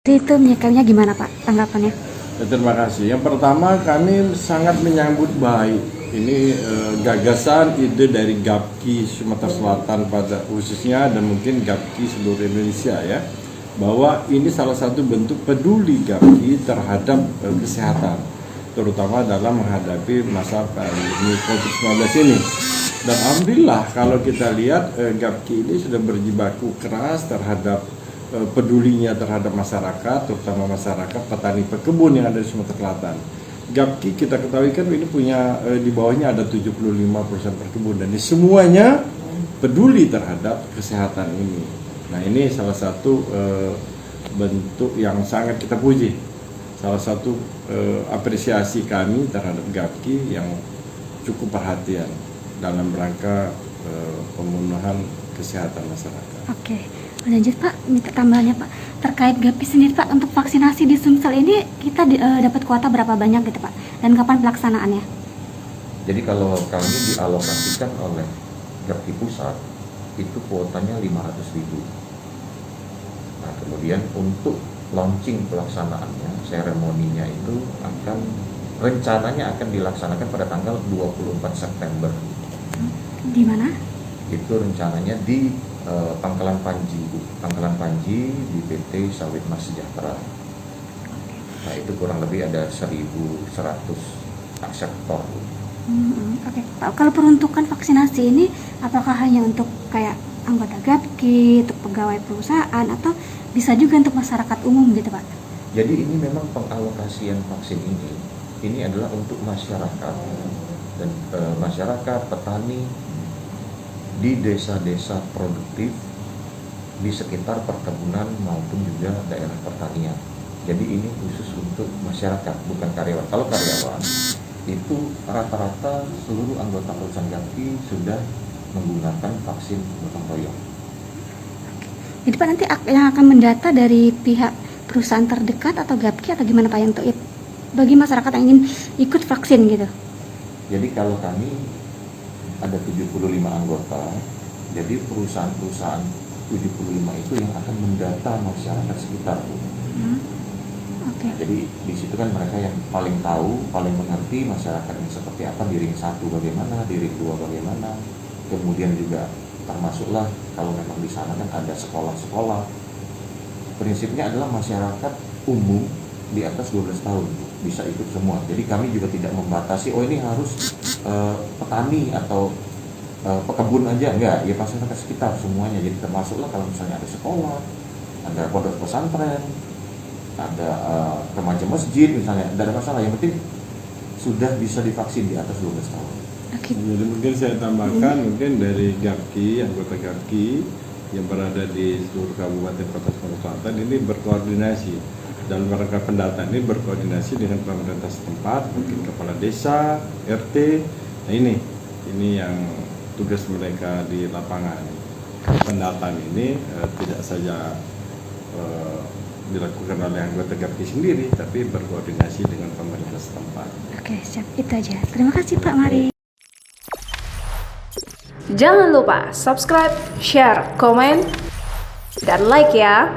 Itu menyikapinya gimana Pak, tanggapannya? Terima kasih. Yang pertama, kami sangat menyambut baik ini gagasan ide dari GAPKI Sumatera Selatan pada khususnya dan mungkin GAPKI seluruh Indonesia ya, bahwa ini salah satu bentuk peduli GAPKI terhadap kesehatan, terutama dalam menghadapi masa pandemi COVID-19 ini. Dan alhamdulillah kalau kita lihat GAPKI ini sudah berjibaku keras terhadap pedulinya terhadap masyarakat, terutama masyarakat petani pekebun yang ada di Sumatera Selatan. GAPKI kita ketahui kan ini punya di bawahnya ada 75 perusahaan perkebunan dan ini semuanya peduli terhadap kesehatan ini. Nah ini salah satu bentuk yang sangat kita puji, salah satu apresiasi kami terhadap GAPKI yang cukup perhatian dalam rangka pemenuhan kesehatan masyarakat. Oke. Lanjut Pak, minta tambahannya Pak, terkait GAPKI sendiri Pak, untuk vaksinasi di Sumsel ini kita dapat kuota berapa banyak gitu Pak, dan kapan pelaksanaannya? Jadi kalau kami dialokasikan oleh GAPKI pusat itu kuotanya 500.000. Nah kemudian untuk launching pelaksanaannya, seremoninya itu rencananya akan dilaksanakan pada tanggal 24 September. Di mana? Itu rencananya di Pangkalan Panji di PT Sawit Mas Sejahtera. Nah itu kurang lebih ada 1.100 akseptor. Oke. Pak, kalau peruntukan vaksinasi ini apakah hanya untuk kayak anggota GAPKI, untuk pegawai perusahaan, atau bisa juga untuk masyarakat umum gitu Pak? Jadi ini memang pengalokasian vaksin ini adalah untuk masyarakat dan masyarakat petani di desa-desa produktif di sekitar perkebunan maupun juga daerah pertanian. Jadi ini khusus untuk masyarakat, bukan karyawan. Kalau karyawan itu rata-rata seluruh anggota perusahaan GAPKI sudah menggunakan vaksin gotong royong. Jadi Pak nanti yang akan mendata dari pihak perusahaan terdekat atau GAPKI atau gimana Pak, yang untuk bagi masyarakat yang ingin ikut vaksin gitu? Jadi kalau kami ada 75 anggota, jadi perusahaan-perusahaan 75 itu yang akan mendata masyarakat sekitar. Okay. Jadi di situ kan mereka yang paling tahu, paling mengerti masyarakatnya seperti apa, di ring 1 bagaimana, di ring 2 bagaimana, kemudian juga termasuklah kalau memang di sana kan ada sekolah-sekolah. Prinsipnya adalah masyarakat umum di atas 12 tahun bisa ikut semua. Jadi kami juga tidak membatasi, oh ini harus petani atau pekebun aja, enggak, ya masyarakat sekitar semuanya. Jadi termasuklah kalau misalnya ada sekolah, ada pondok pesantren, ada remaja masjid misalnya, tidak ada masalah, yang penting sudah bisa divaksin di atas 12 tahun. Okay. Jadi mungkin saya tambahkan, mungkin dari GAPKI, anggota GAPKI yang berada di seluruh kabupaten kota Sumatera Selatan ini berkoordinasi dalam rangka pendataan ini, berkoordinasi dengan pemerintah setempat, mungkin kepala desa, RT. Nah ini yang tugas mereka di lapangan. Pendataan ini tidak saja dilakukan oleh anggota GAPKI sendiri, tapi berkoordinasi dengan pemerintah setempat. Oke, siap, itu aja. Terima kasih Pak Mari. Jangan lupa subscribe, share, komen, dan like ya.